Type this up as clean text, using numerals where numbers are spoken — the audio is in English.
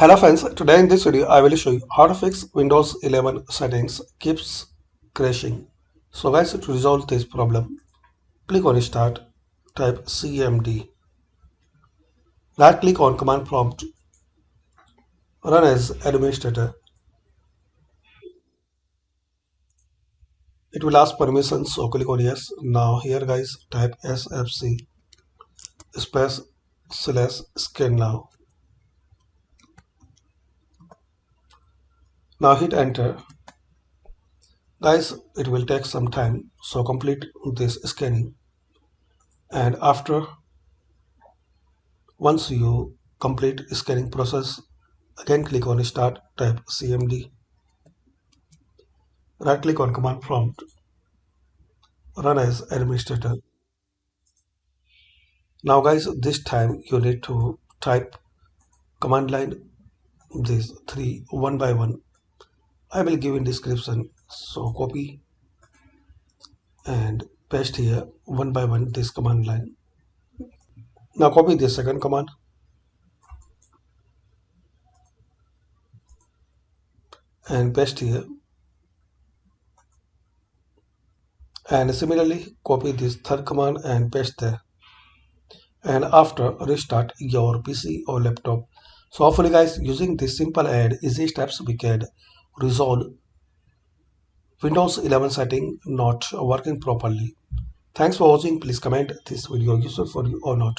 Hello friends, today in this video I will show you how to fix Windows 11 settings keeps crashing. So guys, to resolve this problem, click on start, type cmd, right click on command prompt, run as administrator. It will ask permissions, so click on yes. Now here guys, type sfc space slash scan now. Now hit enter. Guys, it will take some time, so complete this scanning, and after once you complete scanning process, again click on start, type cmd, right click on command prompt, run as administrator. Now guys, this time you need to type command line these three one by one. I will give in description, so copy and paste here one by one this command line. Now copy this second command and paste here, and similarly copy this third command and paste there, and after restart your PC or laptop. So hopefully guys, using this simple and easy steps we can resolve Windows 11 setting not working properly. Thanks for watching. Please comment this video useful for you or not.